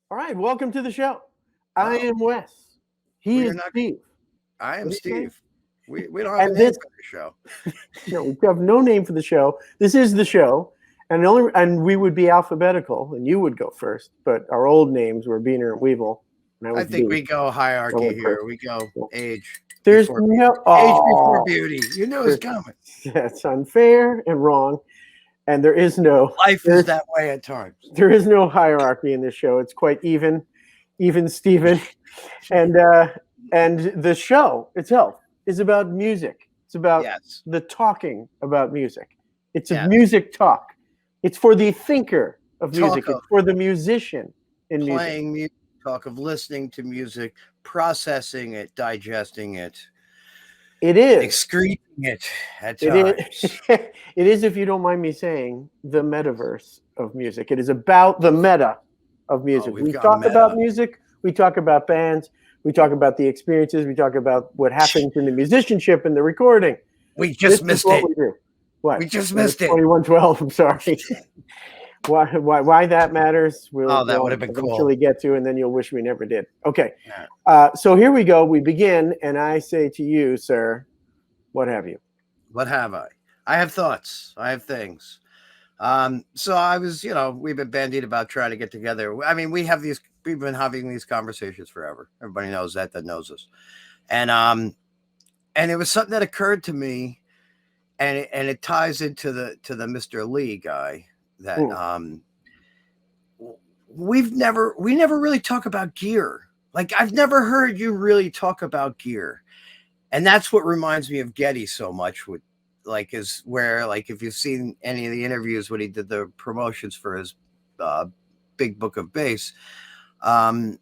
All right, welcome to the show. I Oh, am Wes. He we are is not. Steve. I am What do you say? Steve. We don't have a And name this, for the show. no, we have no name for the show. This is the show, and we would be alphabetical, and you would go first. But our old names were Beaner and Weevil, and I I was think B. we go I hierarchy went here. first. We go So, age there's before beauty. no. Age before Oh, beauty. You knew it was there's, coming. that's unfair and wrong, and there is no Life is there's that way at times. there is no hierarchy in this show. It's quite even Steven. and uh, and the show itself is about music. It's about Yes. the talking about music. It's a Yes. music talk. It's for the thinker of music. Talk of It's for the musician in music. playing music. Talk of listening to music, processing it, digesting it, It is. excreting it at It is. times. It is, if you don't mind me saying, the metaverse of music. It is about the meta of Oh, music. we've We gone talk about meta. music. We talk about bands. We talk about the experiences. We talk about what happens in the musicianship and the recording. We This just is missed what it. we do. What? We just It was missed it. 2112. I'm sorry. Why that matters, Oh, that would we'll have been cool. eventually get to, and then you'll wish we never did. Okay. Yeah. So here we go. We begin, and I say to you, sir, what have you? What have I? I have thoughts. I have things. So I was, we've been bandied about trying to get together. I mean, we've been having these conversations forever. Everybody knows that knows us. And it was something that occurred to me, and it ties into the Mr. Lee guy that Hmm. we never really talk about gear. Like I've never heard you really talk about gear. And that's what reminds me of Getty so much with like is where like if you've seen any of the interviews when he did the promotions for his uh, big book of bass, um,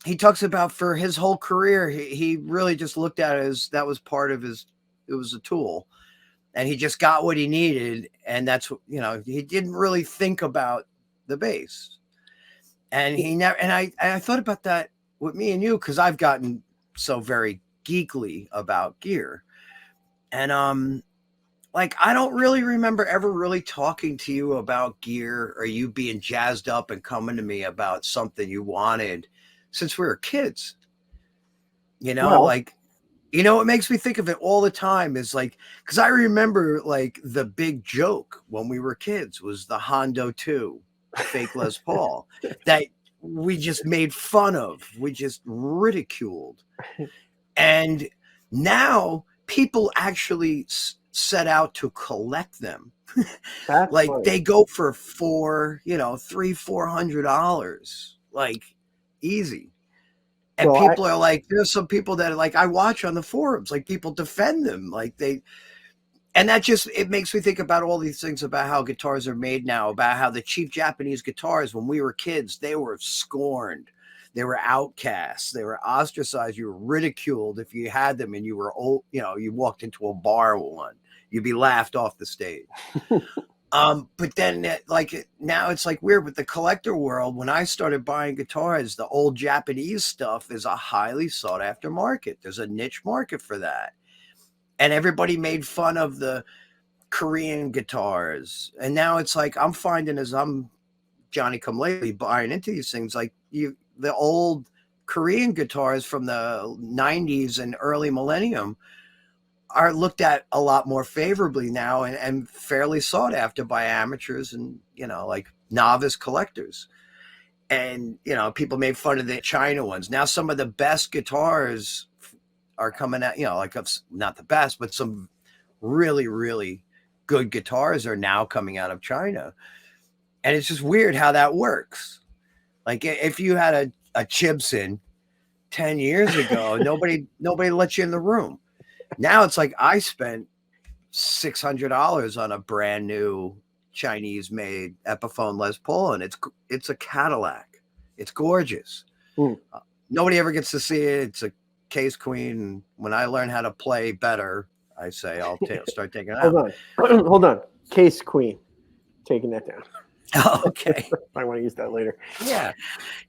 he talks about for his whole career he really just looked at it as that was part of his, it was a tool, and he just got what he needed, and that's what he didn't really think about the bass. And he never, and I thought about that with me and you because I've gotten so very geekly about gear. And like I don't really remember ever really talking to you about gear or you being jazzed up and coming to me about something you wanted since we were kids. Well, Like what makes me think of it all the time is like cuz I remember like the big joke when we were kids was the Hondo 2 fake Les Paul that we just made fun of. We just ridiculed. And now people actually set out to collect them. that's Like funny. they go for $300-$400, like easy. And Well, people are like, there's some people that like I watch on the forums, like people defend them, like and that just it makes me think about all these things about how guitars are made now, about how the cheap Japanese guitars when we were kids they were scorned, they were outcasts, they were ostracized, you were ridiculed if you had them, and you were old, you walked into a bar with one, you'd be laughed off the stage. But then like now it's like weird with the collector world. When I started buying guitars, the old Japanese stuff is a highly sought after market. There's a niche market for that, and everybody made fun of the Korean guitars. And now it's like I'm finding as I'm Johnny come lately buying into these things, like the old Korean guitars from the 90s and early millennium are looked at a lot more favorably now, and fairly sought after by amateurs and like novice collectors. And people made fun of the China ones. Now some of the best guitars are coming out, like not the best, but some really, really good guitars are now coming out of China. And it's just weird how that works. Like if you had a Chibson 10 years ago, nobody let you in the room. Now it's like I spent $600 on a brand new Chinese made Epiphone Les Paul, and it's a Cadillac. It's gorgeous. hmm. Nobody ever gets to see it. It's a case queen. And when I learn how to play better, I say I'll start taking it Hold out. on. Hold on. Case Queen. Taking that down. Okay. I want to use that later. Yeah.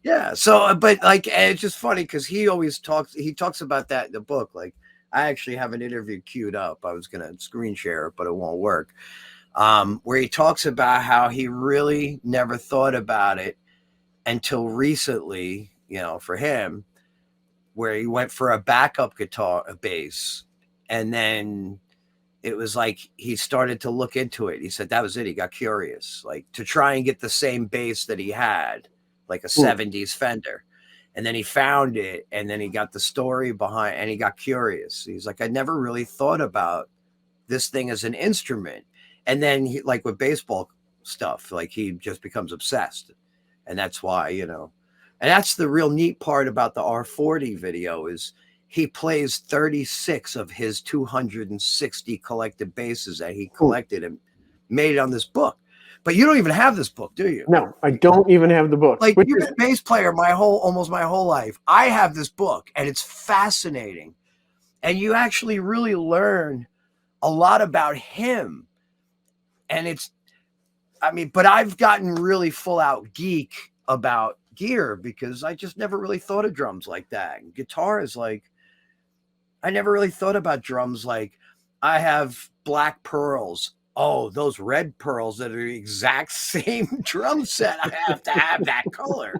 Yeah. So, but like, it's just funny because he talks about that in the book. Like, I actually have an interview queued up. I was going to screen share it, but it won't work. Where he talks about how he really never thought about it until recently, for him, where he went for a backup guitar, a bass, and then it was like he started to look into it. He said that was it. He got curious, like to try and get the same bass that he had, like a 70s Fender. And then he found it, and then he got the story behind, and he got curious. He's like, I never really thought about this thing as an instrument. And then he, like with baseball stuff, like he just becomes obsessed. And that's why, and that's the real neat part about the R40 video is he plays 36 of his 260 collected basses that he collected and made it on this book. But you don't even have this book, do you? No, I don't even have the book. Like, you've been a bass player almost my whole life. I have this book, and it's fascinating. And you actually really learn a lot about him. And but I've gotten really full out geek about gear because I just never really thought of drums like that. And guitar is like, I never really thought about drums like I have black pearls. Oh, those red pearls that are the exact same drum set. I have to have that color.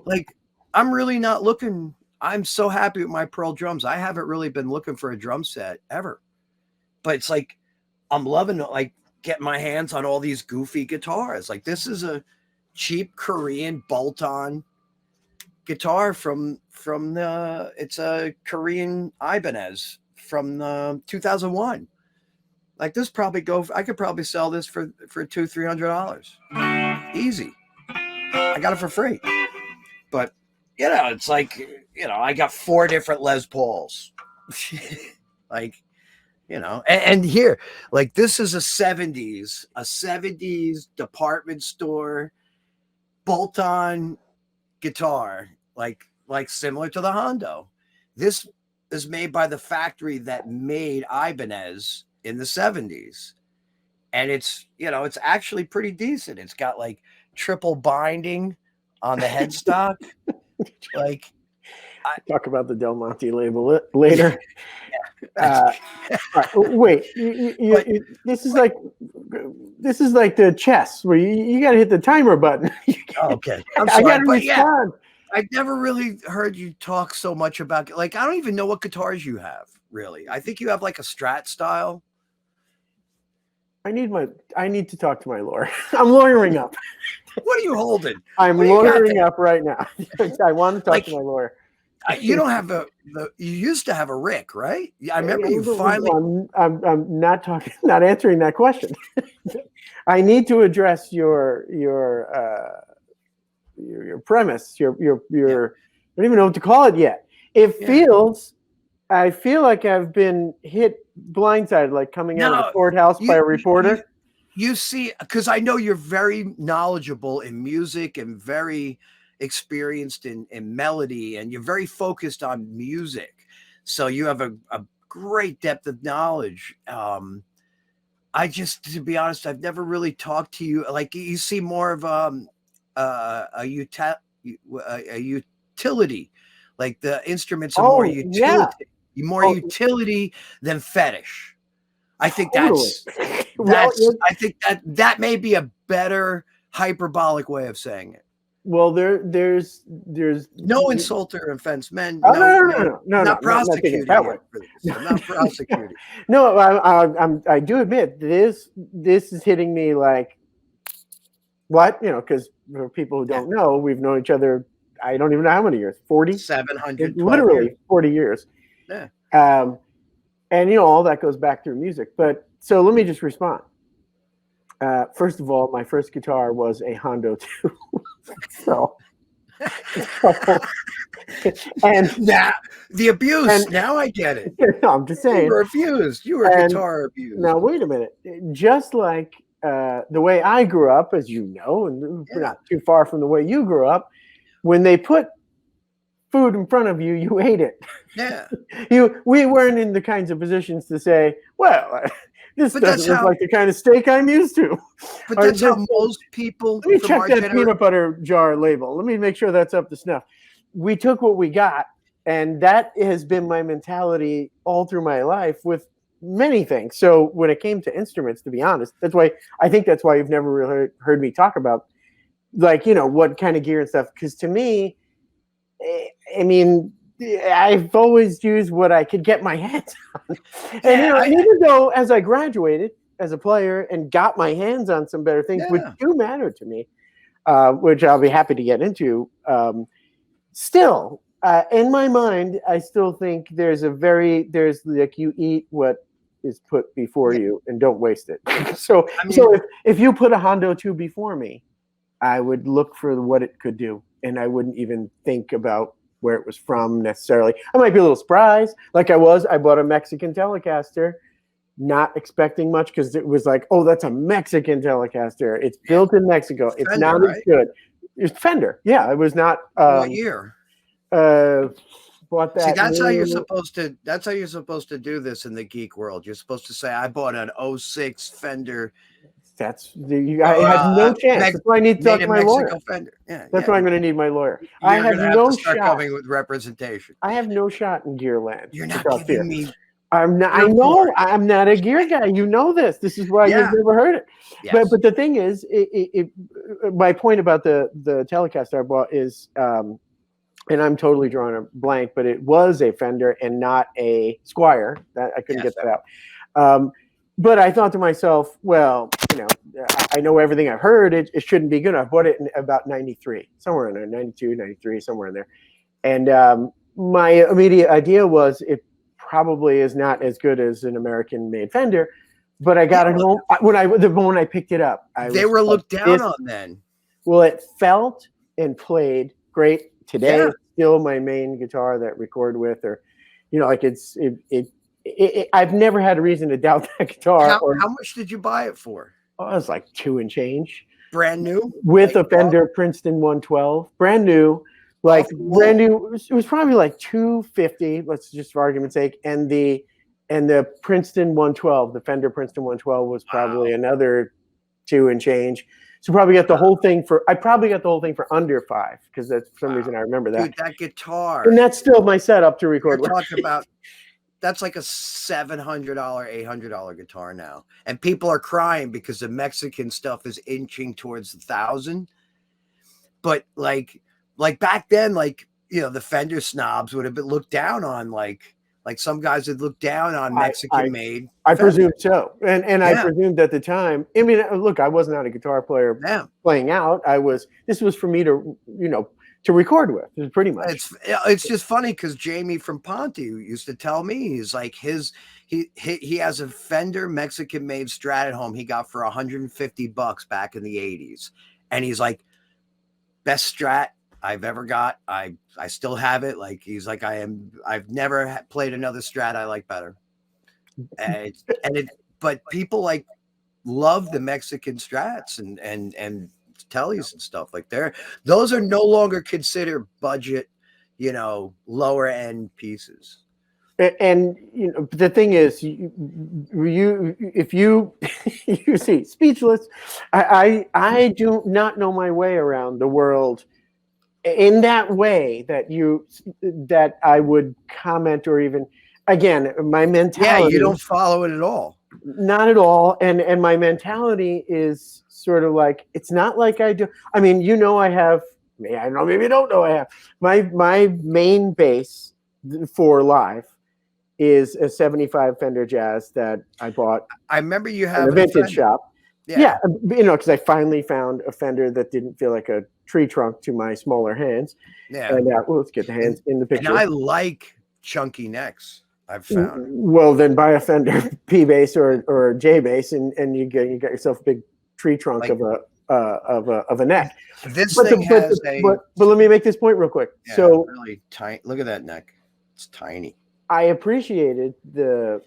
Like, I'm really not looking. I'm so happy with my pearl drums. I haven't really been looking for a drum set ever. But it's like, I'm loving it. Like, getting my hands on all these goofy guitars. Like, this is a cheap Korean bolt-on guitar it's a Korean Ibanez from 2001. Like, this I could probably sell this for $200-$300 easy. I got it for free. But it's like, I got 4 different Les Pauls. Like, and here, like, this is a 70s department store bolt-on guitar, like similar to the Hondo. This is made by the factory that made Ibanez in the 70s. And it's actually pretty decent. It's got like triple binding on the headstock. Like, talk about the Del Monte label later. Wait, this is like the chess where you got to hit the timer button. Okay, I'm sorry, I got to respond. I've never really heard you talk so much about, like, I don't even know what guitars you have, really. I think you have like a Strat style. I need to talk to my lawyer. I'm lawyering up. What are you holding? I'm lawyering up right now. I want to talk to my lawyer. You don't have you used to have a Rick, right? I remember you finally. I'm not answering that question. I need to address your premise. I don't even know what to call it yet. I feel like I've been hit blindsided, like coming out of the courthouse by a reporter. You see, because I know you're very knowledgeable in music and very experienced in melody, and you're very focused on music. So you have a great depth of knowledge. To be honest, I've never really talked to you. Like, you see more of a utility. Like, the instruments are more utility. Yeah. Utility than fetish. I think totally. I think that may be a better hyperbolic way of saying it. Well, there's no insult or offense, men. No, not prosecuting. I'm not prosecuting. No, I do admit this is hitting me like what, because for people who don't know, we've known each other. I don't even know how many years. 40, 700, literally years. 40 years. Yeah. And all that goes back through music. But so let me just respond. First of all, my first guitar was a Hondo 2. And now the abuse. Now I get it. No, I'm just saying. You were abused. You were guitar abused. Now wait a minute. Just like the way I grew up, as you know, and we're not too far from the way you grew up, when they put food in front of you, you ate it. Yeah. We weren't in the kinds of positions to say, well, this doesn't look like the kind of steak I'm used to. But that's how most people. Let me check that peanut butter jar label. Let me make sure that's up to snuff. We took what we got, and that has been my mentality all through my life with many things. So when it came to instruments, to be honest, that's why you've never really heard me talk about like, what kind of gear and stuff. Because to me, I mean, I've always used what I could get my hands on. And, Yeah, even though as I graduated as a player and got my hands on some better things, which yeah. do matter to me, which I'll be happy to get into, still, in my mind, I still think there's like, you eat what is put before Yeah. you and don't waste it. So, I mean, so if you put a Hondo 2 before me, I would look for what it could do, and I wouldn't even think about where it was from necessarily. I might be a little surprised, like I bought a Mexican Telecaster, not expecting much because it was like, oh, that's a Mexican Telecaster. It's built in Mexico. It's Fender, not as right? good. It's Fender. Yeah, it was not. What year? Bought See, that that's how you're new. supposed to. That's how you're supposed to do this in the geek world. You're supposed to say, "I bought an '06 Fender." I have no chance. That's why I need to talk Made to in my lawyer. Mexico Fender. Yeah, That's yeah. why I'm going to need my lawyer. I You're have gonna have no to start shot. coming with representation. I have no shot in Gearland. You're to not talk giving gear. me. I'm not. I Gear know. porn. I'm not a gear guy. You know this. This is why Yeah. you've never heard it. Yes. But the thing is, my point about the Telecaster I bought is, and I'm totally drawing a blank, but it was a Fender and not a Squire. That I couldn't Yes. get that out. But I thought to myself, well, I know everything I've heard. It shouldn't be good. I bought it in about 93, somewhere in there, 92, 93, somewhere in there. And my immediate idea was it probably is not as good as an American-made Fender. But I got it home the moment I picked it up. They were looked down on then. Well, it felt and played great. Today, Yeah. it's still my main guitar that I record with, or like I've never had a reason to doubt that guitar. How much did you buy it for? Oh, it was like $2 and change. Brand new? With a Fender Princeton 112. Brand new. Like brand new. It was probably like $250, let's just for argument's sake. And the Princeton 112, the Fender Princeton 112 was probably another $2 and change. So probably got the whole thing for under $5, because that's for some reason I remember that. Dude, that guitar. And that's still my setup to record. You're talking about that's like a $700, $800 guitar now, and people are crying because the Mexican stuff is inching towards 1,000. But like back then, the Fender snobs would have been looked down on, like some guys would look down on Mexican made. I presume so, and I presumed at the time. I mean, look, I was not a guitar player playing out. This was for me to to record with, pretty much. It's just funny because Jamie from Ponte used to tell me, he's like he has a Fender Mexican made Strat at home he got for $150 back in the 80s, and he's like, best Strat I've ever got. I still have it. Like, he's like, I've never played another Strat I like better. But people love the Mexican Strats and Tellys and stuff like those are no longer considered budget, lower end pieces. And the thing is, if you see speechless, I do not know my way around the world in that way that I would comment, or even, again, my mentality. Yeah, you don't follow it at all. Not at all. And my mentality is sort of like, it's not like I do. I mean, I have, I don't know, maybe you don't know I have. My main bass for live is a 75 Fender Jazz that I bought. I remember you have a vintage shop. Yeah, because I finally found a Fender that didn't feel like a tree trunk to my smaller hands. Yeah. And let's get the hands in the picture. And I like chunky necks, I've found. Well, then buy a Fender P bass or J bass, and you got yourself a big tree trunk of a neck. But let me make this point real quick. Yeah, so really tight. Look at that neck. It's tiny. I appreciated it's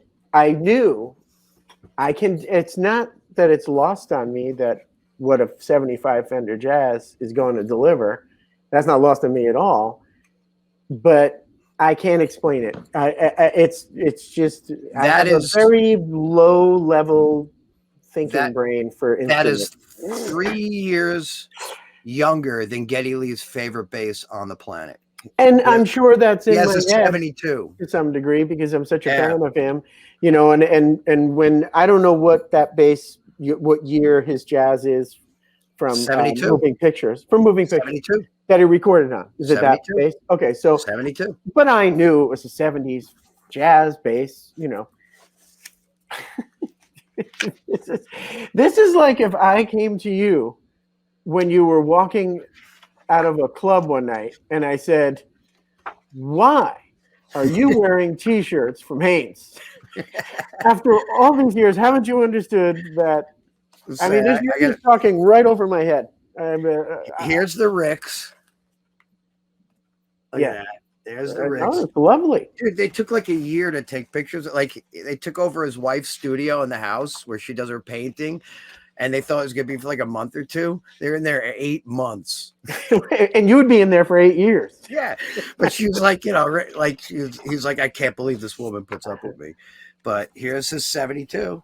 not that it's lost on me that what a 75 Fender Jazz is going to deliver. That's not lost on me at all. But I can't explain it. It's just I have a very low level thinking brain for instruments. That is 3 years younger than Geddy Lee's favorite bass on the planet. And I'm sure that's in my head 72 to some degree, because I'm such a fan of him, and when I don't know what that bass, what year his Jazz is from 72. Moving Pictures. From Moving Pictures 72. that he recorded on. Is it that 72. bass? Okay, so 72. but I knew it was a '70s jazz bass. This is like if I came to you when you were walking out of a club one night and I said, "Why are you wearing T-shirts from Hanes? After all these years, haven't you understood that?" I mean, this is talking right over my head. Here's the Ricks. Look at that. There's the Ricks. Oh, it's lovely. Dude, they took like a year to take pictures. Like they took over his wife's studio in the house where she does her painting, and they thought it was gonna be for like a month or two. They're in there 8 months, and you would be in there for 8 years. Yeah, but she was like, like he's like, I can't believe this woman puts up with me. But here's his 72.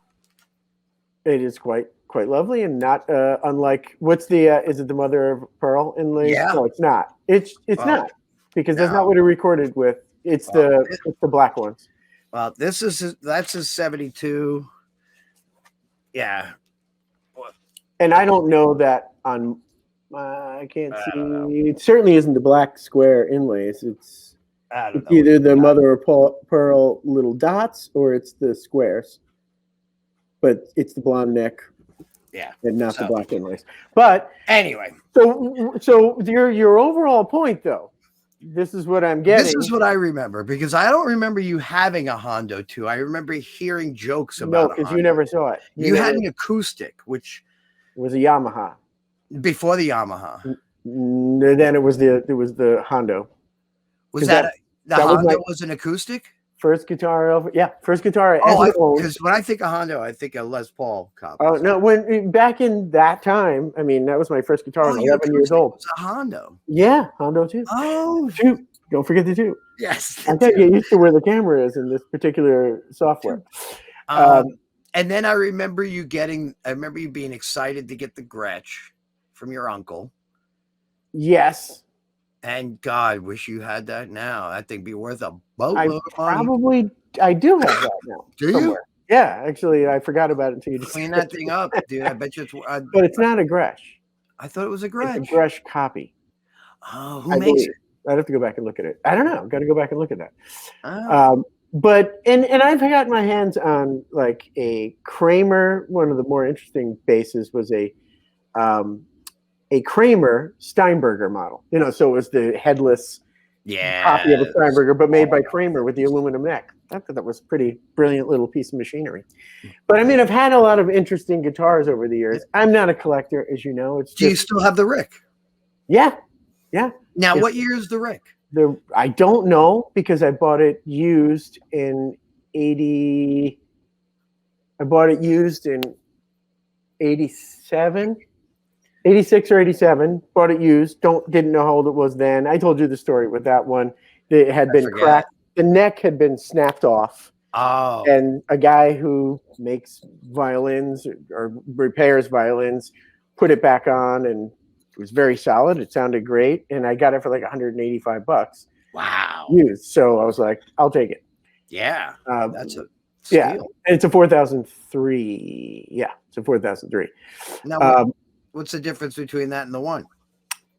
It is quite lovely and not unlike what's the is it the mother of pearl inlays? Yeah. No, it's not. It's not because that's not what he recorded with. It's the black ones. Well, that's his 72. Yeah. And I don't know that on I can't see. It certainly isn't the black square inlays. It's either the mother of pearl little dots or it's the squares. But it's the blonde neck. Yeah. And not the black inlays. But anyway. So your overall point though, this is what I'm getting. This is what I remember because I don't remember you having a Hondo 2. I remember hearing jokes about it. No, because you never saw it. You had an acoustic, which was a Yamaha. Before the Yamaha. Then it was the Hondo. Was that Hondo was an acoustic? First guitar first guitar. Because when I think of Hondo, I think of Les Paul copy. Oh no! When back in that time, I mean, that was my first guitar. I was 11 years old. It was a Hondo. Yeah, Hondo 2. Oh, 2. Don't forget the 2. Yes, I gotta get used to where the camera is in this particular software. And then I remember you being excited to get the Gretsch from your uncle. Yes. And God, wish you had that now. That thing be worth a boatload of money. I do have that now. Do somewhere. You? Yeah, actually, I forgot about it until you just clean that thing up, dude. I bet you it's. But it's not a Gretsch. I thought it was a Gretsch. It's a Gretsch copy. Oh, who makes it? I'd have to go back and look at it. I don't know. Got to go back and look at that. Oh. But I've got my hands on like a Kramer. One of the more interesting basses was a Kramer Steinberger model. So it was the headless copy of a Steinberger, but made by Kramer with the aluminum neck. I thought that was a pretty brilliant little piece of machinery. But I mean, I've had a lot of interesting guitars over the years. I'm not a collector, as you know. Do you still have the Rick? Yeah. Now, what year is the Rick? I don't know because I bought it used in 80. I bought it used in 87. 86 or 87, bought it used. Didn't know how old it was then. I told you the story with that one. It had been cracked. The neck had been snapped off. Oh. And a guy who makes violins or repairs violins put it back on, and it was very solid. It sounded great, and I got it for like $185. Wow. Used. So I was like, I'll take it. Yeah. That's a steal. Yeah. It's a 4003. Yeah, it's a 4003. Now, what's the difference between that and the one?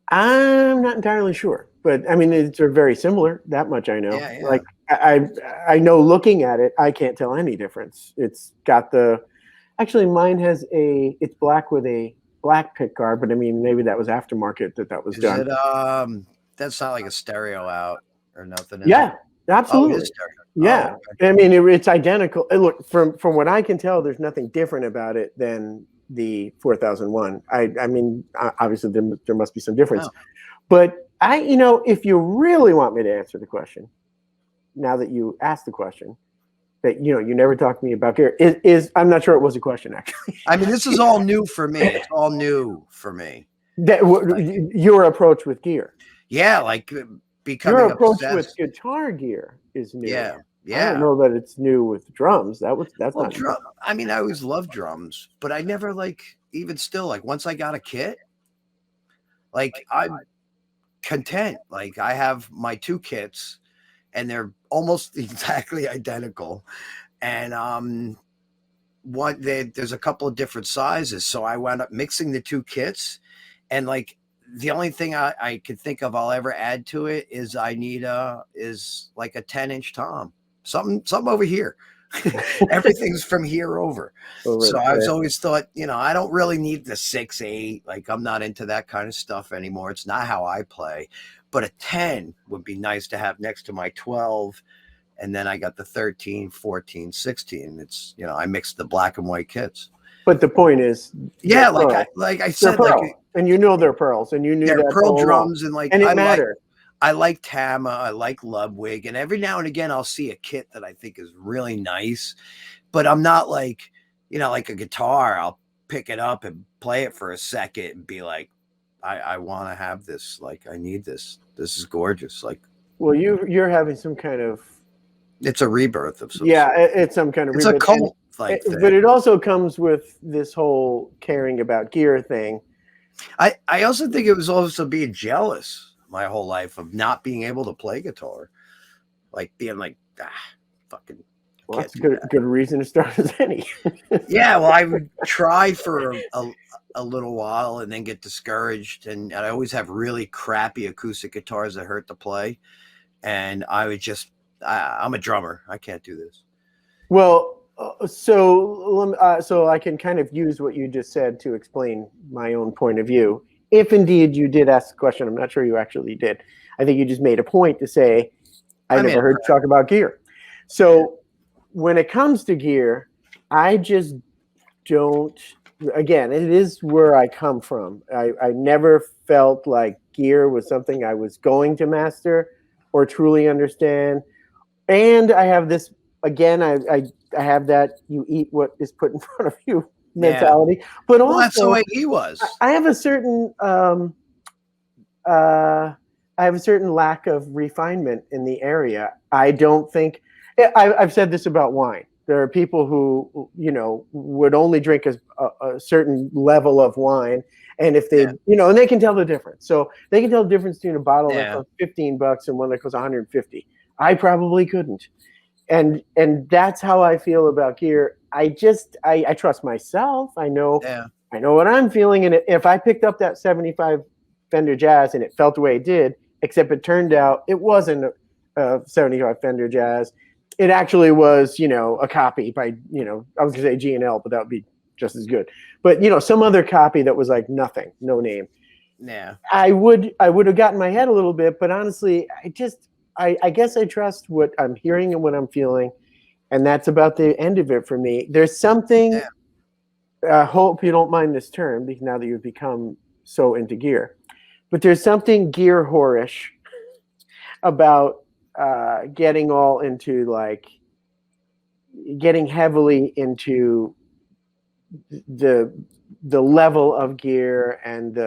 I'm not entirely sure, but I mean, they're very similar. That much I know. Yeah. Like I know looking at it, I can't tell any difference. It's got actually mine has it's black with a black pick guard, but I mean, maybe that was aftermarket that was done. That's not like a stereo out or nothing. Yeah, absolutely. Yeah. Okay. I mean, it's identical. Look, from what I can tell, there's nothing different about it than the 4001. I mean, obviously there must be some difference, but if you really want me to answer the question, now that you asked the question, that you never talked to me about gear is I'm not sure it was a question actually. I mean, this is all new for me. It's all new for me. Your approach with gear. Yeah, like becoming your approach obsessed. with guitar gear is new. Yeah. I don't know that it's new with drums. That's not drum. I mean, I always loved drums, but I never even still once I got a kit, I'm content. Like I have my 2 kits and they're almost exactly identical. And there's a couple of different sizes, so I wound up mixing the two kits, and like the only thing I could think of I'll ever add to it is I need is like a 10-inch tom, something over here. Everything's from here over. So I was always thought, I don't really need the 6-8. Like I'm not into that kind of stuff anymore. It's not how I play. But a 10 would be nice to have next to my 12. And then I got the 13, 14, 16. It's, I mixed the black and white kits. But the point is, yeah, like I said, and they're pearls, and you knew they're that pearl drums, and like and it mattered. I like Tama, I like Ludwig, and every now and again I'll see a kit that I think is really nice, but I'm not like, like a guitar. I'll pick it up and play it for a second and be like, I want to have this. Like, I need this. This is gorgeous. Like, well, you're having some kind of. It's a rebirth of some. Yeah, it's some kind of. It's rebirth. A cult like thing. But it also comes with this whole caring about gear thing. I also think it was also being jealous my whole life of not being able to play guitar, like being like, fucking. Well, that's a good reason to start as any. Yeah, well, I would try for a little while and then get discouraged, and I always have really crappy acoustic guitars that hurt to play, and I would just, I'm a drummer, I can't do this. Well, so I can kind of use what you just said to explain my own point of view. If indeed you did ask the question, I'm not sure you actually did. I think you just made a point to say, I never heard you talk about gear. So when it comes to gear, I just don't, again, it is where I come from. I never felt like gear was something I was going to master or truly understand. And I have this, again, I have that you eat what is put in front of you mentality, but also that's the way he was. I have a certain lack of refinement in the area. I don't think I've said this about wine. There are people who would only drink a certain level of wine, and if they and they can tell the difference. So they can tell the difference between a bottle that costs $15 and one that costs $150. I probably couldn't. And that's how I feel about gear. I trust myself. I know what I'm feeling. And if I picked up that 75 Fender Jazz and it felt the way it did, except it turned out it wasn't a 75 Fender Jazz. It actually was, a copy by, I was gonna say G&L, but that would be just as good. But some other copy that was like nothing, no name. Yeah. I would have gotten my head a little bit, but honestly, I guess I trust what I'm hearing and what I'm feeling, and that's about the end of it for me. There's something. I hope you don't mind this term, because now that you've become so into gear, but there's something gear whorish about getting all into getting heavily into the level of gear and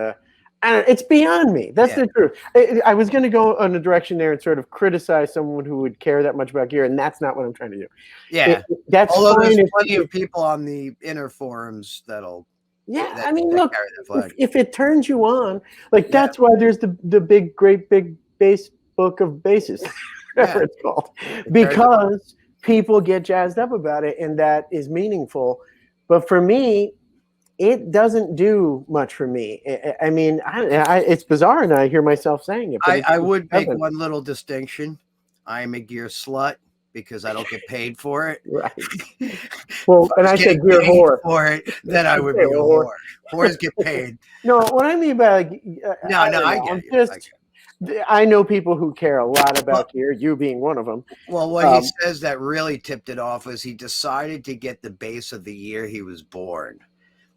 it's beyond me. That's the truth. I was going to go in a direction there and sort of criticize someone who would care that much about gear, and that's not what I'm trying to do. Yeah, that's although fine. There's plenty of people on the inner forums that'll. Yeah, I mean, look, if it turns you on, that's why there's the great big bass book of basses, whatever it's called, because people get jazzed up about it, and that is meaningful. But for me, it doesn't do much for me. I mean, it's bizarre, and I hear myself saying it. I would make one little distinction. I'm a gear slut because I don't get paid for it. Right. Well, and I said gear whore for it. Then I would be a whore. Whores get paid. No, what I mean by I get it. I know people who care a lot about gear, you being one of them. Well, what he says that really tipped it off is he decided to get the bass of the year he was born,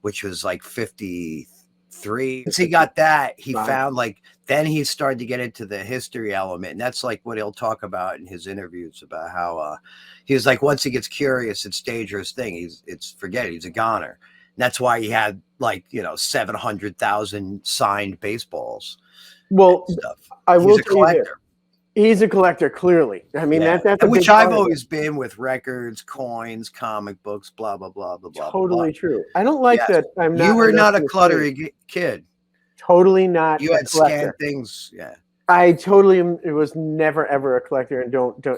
which was like 53. Once he got that, he found then he started to get into the history element. And that's like what he'll talk about in his interviews about how he was like, once he gets curious, it's dangerous thing. He's a goner. And that's why he had 700,000 signed baseballs. Well, I will tell you this. He's a collector, clearly. I mean, that's which I've always been with records, coins, comic books, blah, blah, blah, blah, blah. Totally true. I don't like that. I'm not. You were not a cluttery kid. Totally not. You had scanned things. Yeah. I totally it was never, ever a collector, and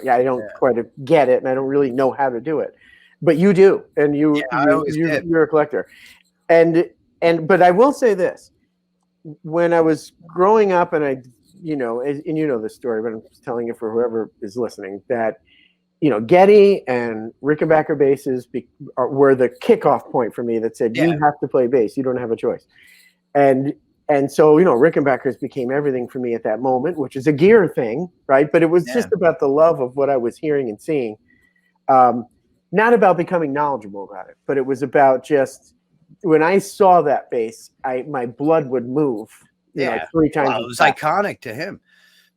I don't quite get it, and I don't really know how to do it. but you do, and I always did. you're a collector, and but I will say this: when I was growing up, and I, and you know this story, but I'm just telling it for whoever is listening, that Getty and Rickenbacker basses were the kickoff point for me that said, Yeah. you have to play bass. You don't have a choice. And so, Rickenbackers became everything for me at that moment, which is a gear thing, right? But it was just about the love of what I was hearing and seeing. Not about becoming knowledgeable about it, but it was about just when I saw that bass, my blood would move. Like 3 times. Well, it was iconic to him.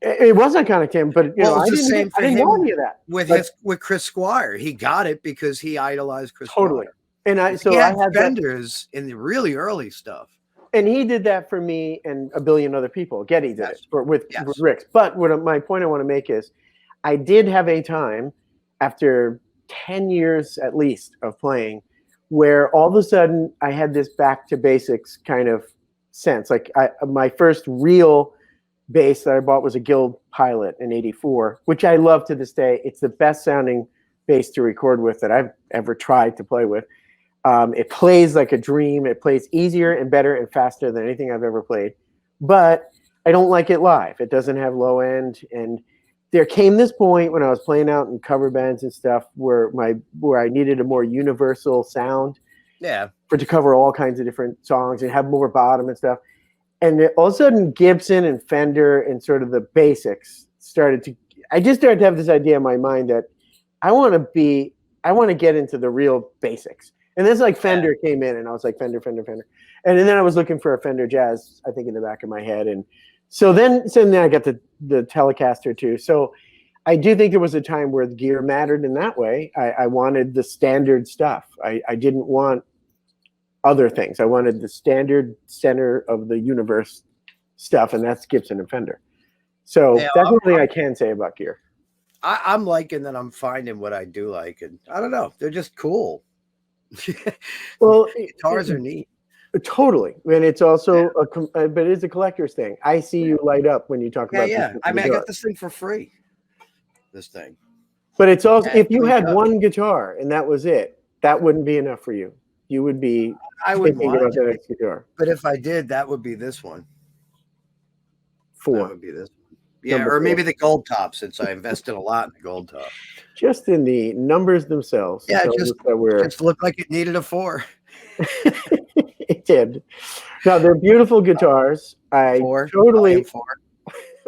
It was iconic to him, but Well, I didn't know any of that with Chris Squire. He got it because he idolized Chris totally. Squire. And I had Fenders in the really early stuff. And he did that for me and a billion other people. Getty did it with Rick's. But my point I want to make is, I did have a time after 10 years at least of playing where all of a sudden I had this back to basics kind of sense. Like my first real bass that I bought was a Guild Pilot in '84, which I love to this day. It's the best sounding bass to record with that I've ever tried to play with. It plays like a dream. It plays easier and better and faster than anything I've ever played. But I don't like it live. It doesn't have low end. And there came this point when I was playing out in cover bands and stuff where I needed a more universal sound. Yeah. To cover all kinds of different songs and have more bottom and stuff. And all of a sudden, Gibson and Fender and sort of the basics I just started to have this idea in my mind that I want to get into the real basics. And then like Fender came in and I was like, Fender. And then I was looking for a Fender Jazz, I think, in the back of my head. And so then I got the Telecaster too. So I do think there was a time where the gear mattered in that way. I wanted the standard stuff. I didn't want other things. I wanted the standard center of the universe stuff, and that's Gibson and Fender. So that's one thing I can say about gear. I'm liking that I'm finding what I do like, and I don't know, they're just cool. Well, guitars are neat. Totally, and it's also but it's a collector's thing. I see you light up when you talk about. Yeah. I mean, I got this thing for free. This thing. But it's also if you had one guitar and that was it, that wouldn't be enough for you. You would be. I wouldn't want about the next guitar. But if I did, that would be this one. 4. That would be this one. Yeah, or maybe the gold top, since I invested a lot in the gold top. Just in the numbers themselves. Yeah, just looked like it needed a 4. It did. No, they're beautiful guitars. Totally. 4.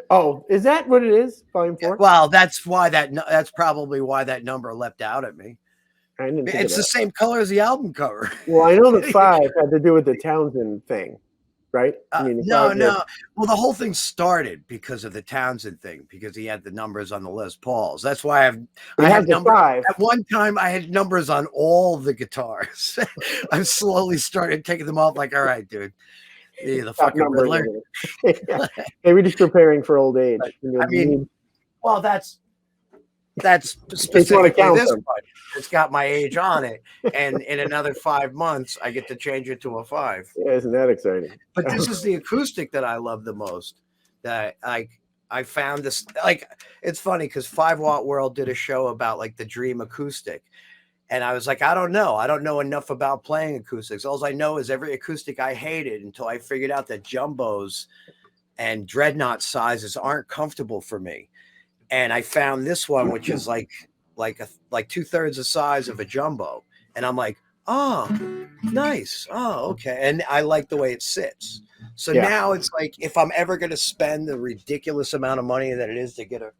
Oh, is that what it is? Volume 4? Well, that's probably why that number leapt out at me. It's the same color as the album cover. Well, I know the 5 had to do with the Townsend thing, right? No. Well, the whole thing started because of the Townsend thing, because he had the numbers on the Les Pauls. That's why I had numbers. 5. At one time, I had numbers on all the guitars. I've slowly started taking them off. Like, all right, dude, the fucking Riddler. Yeah. Maybe just preparing for old age. I mean, well, that's specifically this one. It's got my age on it, and in another 5 months, I get to change it to a 5. Yeah, isn't that exciting? But this is the acoustic that I love the most. That I found this, like, it's funny because 5 Watt World did a show about like the Dream acoustic, and I was like, I don't know enough about playing acoustics. All I know is every acoustic I hated until I figured out that jumbos and dreadnought sizes aren't comfortable for me. And I found this one, which is like 2/3 the size of a jumbo. And I'm like, oh, nice. Oh, okay. And I like the way it sits. So now it's like, if I'm ever going to spend the ridiculous amount of money that it is to get a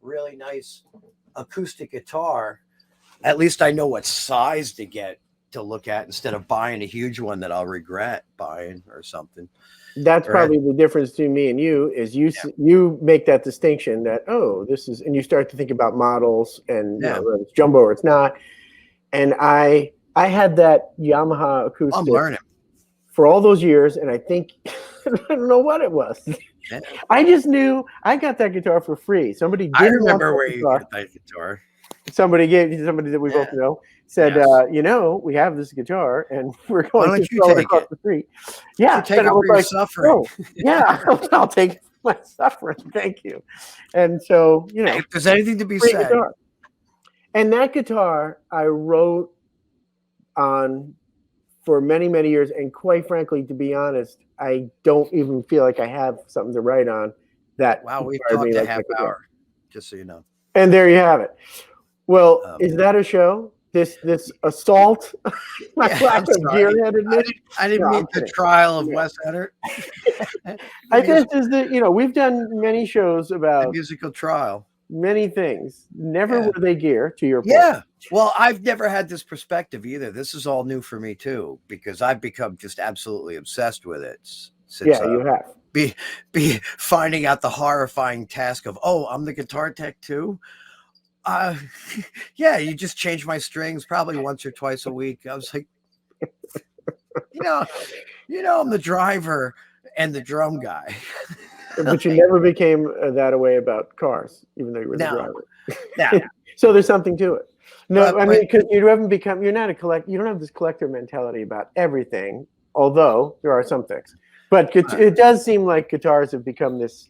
really nice acoustic guitar, at least I know what size to get to look at instead of buying a huge one that I'll regret buying or something. That's probably the difference between me and you is you make that distinction that, this is, and you start to think about models and whether it's jumbo or it's not. And I had that Yamaha acoustic I'm learning for all those years, and I think I don't know what it was. Yeah. I just knew I got that guitar for free. I remember where you got that guitar. Somebody that we both know said, we have this guitar and we're going to sell it across the street. Yeah. Take it for your suffering. I'll take my suffering. Thank you. And so, if there's anything to be said, And that guitar I wrote on for many, many years. And quite frankly, to be honest, I don't even feel like I have something to write on that Wow, we've inspired me talked a like half that guitar. hour, just so you know. And there you have it. Well, Um, is that a show? This assault, my Yeah, lack I'm of sorry. gearheadedness. I didn't No, meet I'm the kidding. trial of Yeah. Wes Eddard. I guess is that we've done many shows The about musical trial. many things. Never Yeah. were they gear, to your point. Yeah. Well, I've never had this perspective either. This is all new for me too, because I've become just absolutely obsessed with it since Yeah, you have. be finding out the horrifying task of, oh, I'm the guitar tech too. Uh, yeah, you just change my strings probably once or twice a week. I was like, you know, I'm the driver and the drum guy. But you never became that way about cars, even though you were the No, driver. no. So there's something to it. No, I But mean, because you haven't become, you're not a collect, you don't have this collector mentality about everything, although there are some things. But it does seem like guitars have become this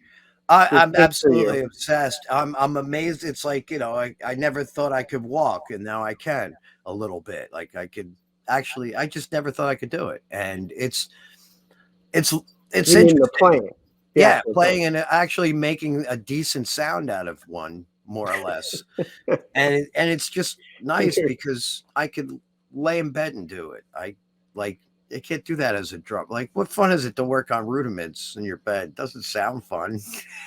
I'm thing for absolutely you. obsessed. I'm amazed. It's like, I never thought I could walk, and now I can a little bit. Like I could actually, I just never thought I could do it. And it's You interesting. mean the playing? The Yeah, actual playing and actually making a decent sound out of one, more or less. and it's just nice because I could lay in bed and do it. I can't do that as a drum. Like, what fun is it to work on rudiments in your bed? It doesn't sound fun.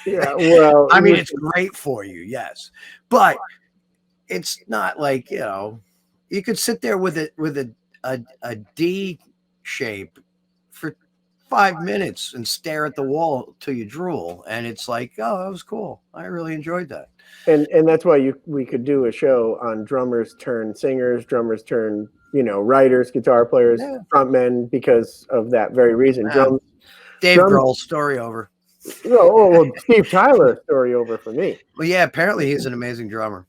Yeah, well, I mean, it's great for you, yes, but it's not like, you could sit there with a D shape for 5 minutes and stare at the wall till you drool, and it's like, oh, that was cool. I really enjoyed that. and that's why we could do a show on drummers turn singers, drummers turn writers, guitar players, Yeah. frontmen, because of that very reason. Wow. Dave Grohl, story over. Well, Steve Tyler, story over for me. Well, yeah, apparently he's an amazing drummer.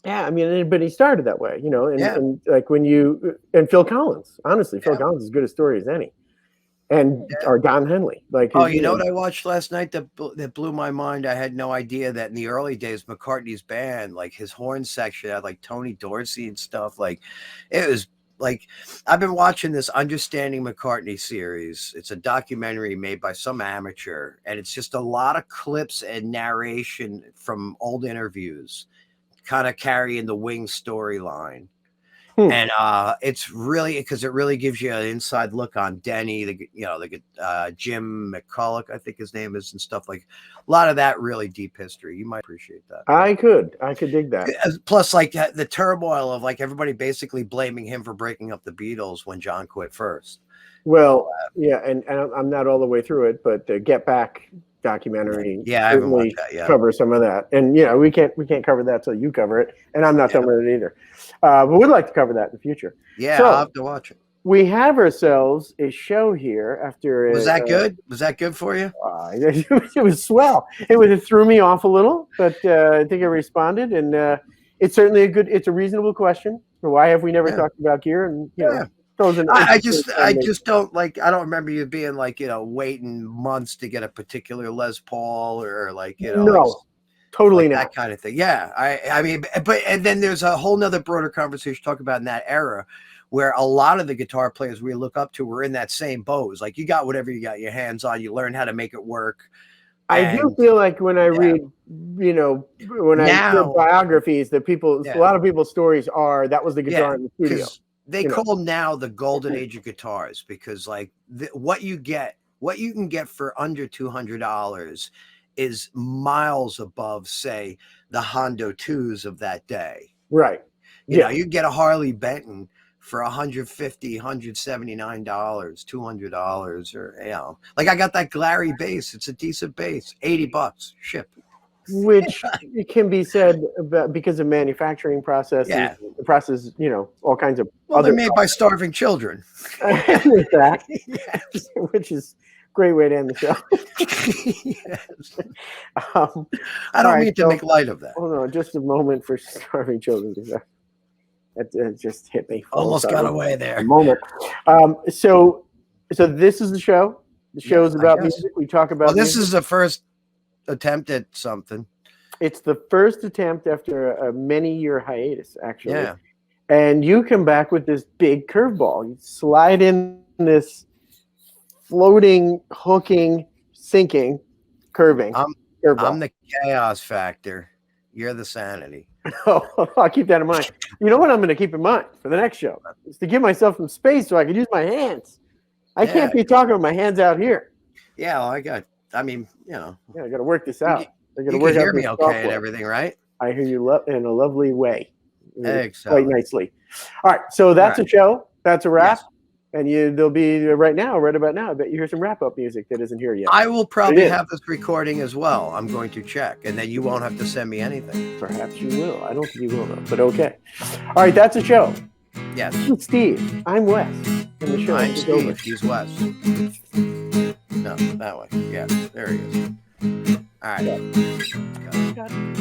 Yeah, I mean, but he started that way, and, Yeah. and like and Phil Collins, honestly, Phil Collins is as good a story as any, or Don Henley. Like, Oh, you know what I watched last night that blew my mind? I had no idea that in the early days, McCartney's band, like his horn section had like Tony Dorsey and stuff. Like, it was like, I've been watching this Understanding McCartney series. It's a documentary made by some amateur, and it's just a lot of clips and narration from old interviews, kind of carrying the Wings storyline. And it's really, because it really gives you an inside look on Denny, the Jim McCulloch, I think his name is, and stuff. Like a lot of that really deep history. You might appreciate that. I could dig that. Plus, like the turmoil of like everybody basically blaming him for breaking up the Beatles when John quit first. Well, yeah, and I'm not all the way through it, but the Get Back documentary I haven't watched that yet. Covers some of that, and we can't cover that till you cover it, and I'm not done with it either. But we'd like to cover that in the future. Yeah, so, I'll have to watch it. We have ourselves a show here after. Was that good? Was that good for you? It was swell. It threw me off a little, but I think I responded, and it's certainly it's a reasonable question. Why have we never talked about gear? And I just don't like. I don't remember you being like, waiting months to get a particular Les Paul or like, no, like, totally like not that kind of thing. Yeah, I mean, and then there's a whole nother broader conversation talk about in that era, where a lot of the guitar players we look up to were in that same boat. It was like, you got whatever you got your hands on, you learn how to make it work. I do feel like when I read, when I hear biographies, that a lot of people's stories are that was the guitar in the studio. They call now the golden age of guitars, because like what you can get for under $200 is miles above, say, the Hondo 2s of that day. Right. You know, you get a Harley Benton for $150, $179, $200, or like I got that Glary bass. It's a decent bass, $80 ship. Which it can be said about because of manufacturing processes. Yeah. The process, all kinds of. Well, they're made by starving children. That, which is a great way to end the show. Yes. I don't mean to make light of that. Hold on, just a moment for starving children. That just hit me. Almost got away there. A moment. So this is the show. The show is about music. We talk about. Well, this is the first attempt at something. It's the first attempt after a many-year hiatus, actually. Yeah. And you come back with this big curveball. You slide in this floating, hooking, sinking, curving I'm curveball. the chaos factor. You're the sanity. Oh, I'll keep that in mind. You know what I'm going to keep in mind for the next show is to give myself some space so I can use my hands. I can't be talking with my hands out here. Yeah, well, I mean, you know. Yeah, I got to work this out. I got to You work can out hear this me okay software. and everything, right? I hear you in a lovely way, quite Excellent. nicely. All right, so that's a show. That's a wrap. Yes. And there'll be right about now. I bet you hear some wrap-up music that isn't here yet. I will probably have this recording as well. I'm going to check, and then you won't have to send me anything. Perhaps you will. I don't think you will, though, but okay. All right, that's a show. Yes. He's Steve. I'm Wes. And the show I'm is Steve. over. He's Wes. No, that way. Yes, there he is. All right. Got it.